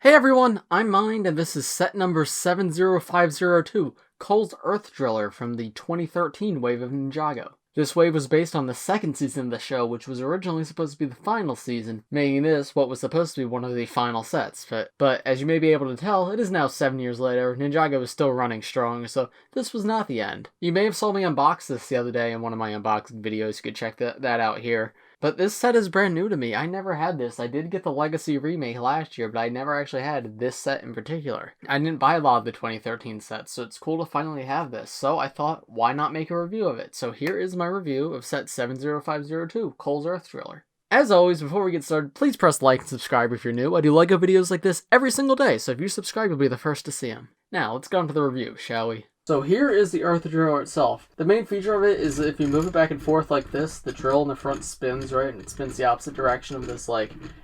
Hey everyone, I'm Mind, and this is set number 70502, Cole's Earth Driller from the 2013 wave of Ninjago. This wave was based on the second season of the show, which was originally supposed to be the final season, making this what was supposed to be one of the final sets. But as you may be able to tell, it is now 7 years later, Ninjago is still running strong, so this was not the end. You may have saw me unbox this the other day in one of my unboxing videos, you could check that out here. But this set is brand new to me. I never had this. I did get the Legacy remake last year, but I never actually had this set in particular. I didn't buy a lot of the 2013 sets, so it's cool to finally have this. So I thought, why not make a review of it? So here is my review of set 70502, Cole's Earth Driller. As always, before we get started, please press like and subscribe if you're new. I do LEGO videos like this every single day, so if you subscribe, you'll be the first to see them. Now, let's get on to the review, shall we? So here is the Earth Driller itself. The main feature of it is that if you move it back and forth like this, the drill in the front spins, right? And it spins the opposite direction of this,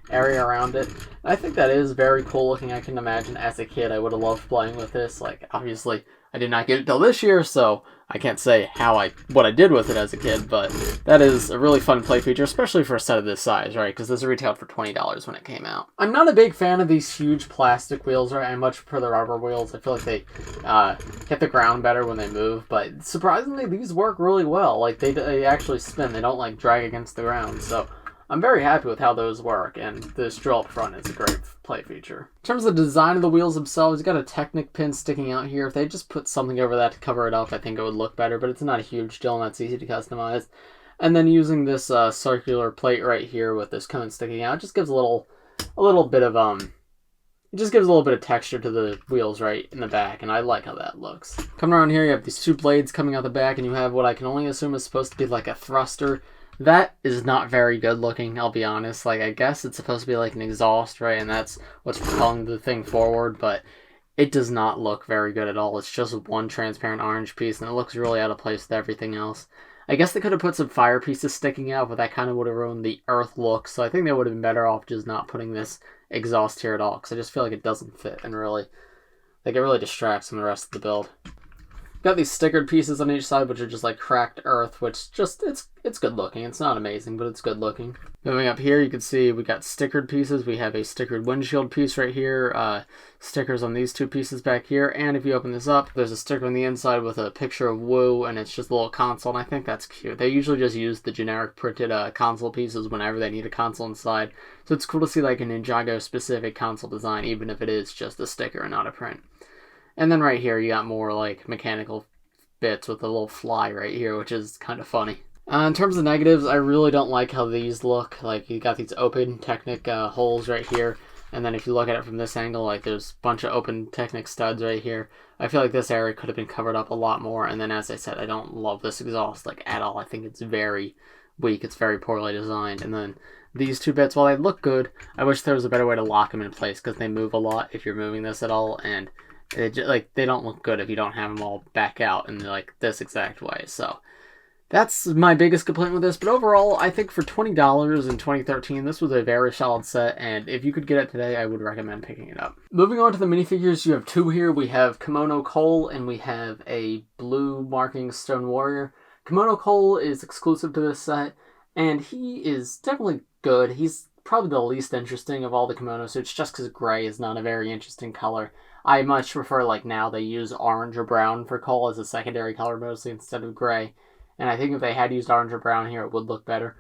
area around it. And I think that is very cool looking. I can imagine as a kid I would have loved playing with this. Obviously, I did not get it till this year, so I can't say what I did with it as a kid, but that is a really fun play feature, especially for a set of this size, right? Because this retailed for $20 when it came out. I'm not a big fan of these huge plastic wheels, right? I much prefer the rubber wheels. I feel like they hit the ground better when they move, but surprisingly, these work really well. They actually spin. They don't, drag against the ground, so I'm very happy with how those work, and this drill up front is a great play feature. In terms of the design of the wheels themselves, you got a Technic pin sticking out here. If they just put something over that to cover it up, I think it would look better, but it's not a huge deal, and that's easy to customize. And then using this circular plate right here with this cone sticking out, just gives a little bit of it just gives a little bit of texture to the wheels right in the back, and I like how that looks. Coming around here, you have these two blades coming out the back, and you have what I can only assume is supposed to be like a thruster. That is not very good looking, I'll be honest. I guess it's supposed to be like an exhaust, right? And that's what's propelling the thing forward, but it does not look very good at all. It's just one transparent orange piece, and it looks really out of place with everything else. I guess they could have put some fire pieces sticking out, but that kind of would have ruined the Earth look, so I think they would have been better off just not putting this exhaust here at all, because I just feel like it doesn't fit, and it really distracts from the rest of the build. Got these stickered pieces on each side, which are just like cracked earth, which it's good looking. It's not amazing, but it's good looking. Moving up here, you can see we got stickered pieces. We have a stickered windshield piece right here, stickers on these two pieces back here, and if you open this up, there's a sticker on the inside with a picture of Woo, and it's just a little console, and I think that's cute. They usually just use the generic printed console pieces whenever they need a console inside, so it's cool to see like a Ninjago specific console design, even if it is just a sticker and not a print. And then right here, you got more mechanical bits with a little fly right here, which is kind of funny. In terms of negatives, I really don't like how these look. You got these open Technic holes right here, and then if you look at it from this angle, there's a bunch of open Technic studs right here. I feel like this area could have been covered up a lot more, and then as I said, I don't love this exhaust at all. I think it's very weak. It's very poorly designed. And then these two bits, while they look good, I wish there was a better way to lock them in place, because they move a lot if you're moving this at all, and they don't look good if you don't have them all back out in this exact way. So that's my biggest complaint with this, but overall I think for $20 in 2013 this was a very solid set, and if you could get it today I would recommend picking it up. Moving on to the minifigures, you have two here. We have Kimono Cole and we have a blue marking Stone Warrior. Kimono Cole is exclusive to this set, and he is definitely good. He's probably the least interesting of all the kimono suits, just because gray is not a very interesting color. I much prefer, now they use orange or brown for Cole as a secondary color mostly instead of gray. And I think if they had used orange or brown here, it would look better.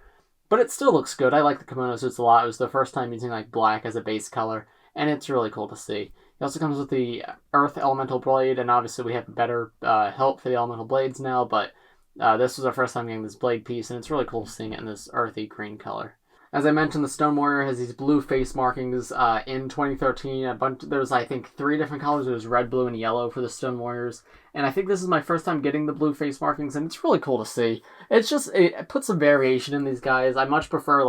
But it still looks good. I like the kimono suits a lot. It was the first time using, black as a base color, and it's really cool to see. It also comes with the Earth Elemental Blade, and obviously we have a better hilt for the Elemental Blades now, but this was our first time getting this blade piece, and it's really cool seeing it in this earthy green color. As I mentioned, the Stone Warrior has these blue face markings in 2013. There's, I think, 3 different colors. There's red, blue, and yellow for the Stone Warriors. And I think this is my first time getting the blue face markings, and it's really cool to see. It puts some variation in these guys. I much prefer,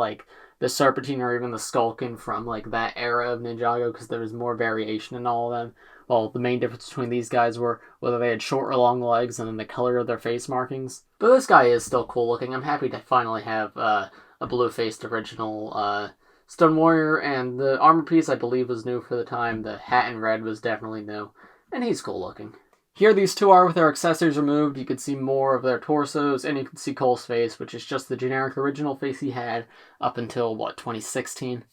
the Serpentine or even the Skulkin from, that era of Ninjago, because there was more variation in all of them. Well, the main difference between these guys were whether they had short or long legs and then the color of their face markings. But this guy is still cool looking. I'm happy to finally have a blue-faced original Stone Warrior, and the armor piece I believe was new for the time. The hat in red was definitely new, and he's cool looking. Here these two are with their accessories removed. You can see more of their torsos, and you can see Cole's face, which is just the generic original face he had up until, 2016?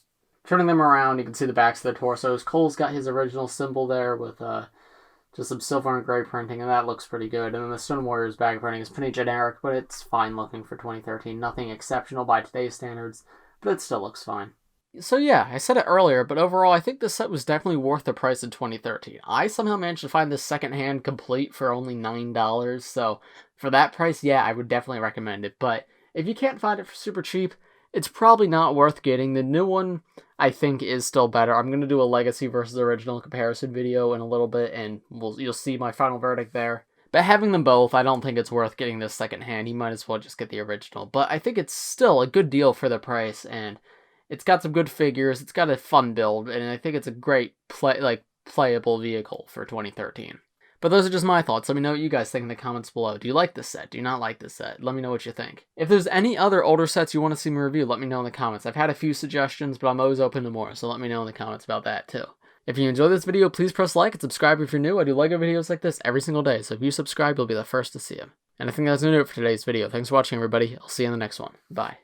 Turning them around, you can see the backs of their torsos. Cole's got his original symbol there with just some silver and gray printing, and that looks pretty good. And then the Stone Warrior's back printing is pretty generic, but it's fine looking for 2013. Nothing exceptional by today's standards, but it still looks fine. So yeah, I said it earlier, but overall I think this set was definitely worth the price in 2013. I somehow managed to find this secondhand complete for only $9, so for that price, yeah, I would definitely recommend it. But if you can't find it for super cheap, it's probably not worth getting. The new one, I think, is still better. I'm going to do a Legacy versus original comparison video in a little bit, and you'll see my final verdict there. But having them both, I don't think it's worth getting this secondhand. You might as well just get the original. But I think it's still a good deal for the price, and it's got some good figures, it's got a fun build, and I think it's a great playable vehicle for 2013. But those are just my thoughts. Let me know what you guys think in the comments below. Do you like this set? Do you not like this set? Let me know what you think. If there's any other older sets you want to see me review, let me know in the comments. I've had a few suggestions, but I'm always open to more, so let me know in the comments about that too. If you enjoyed this video, please press like and subscribe if you're new. I do LEGO videos like this every single day, so if you subscribe, you'll be the first to see them. And I think that's going to do it for today's video. Thanks for watching, everybody. I'll see you in the next one. Bye.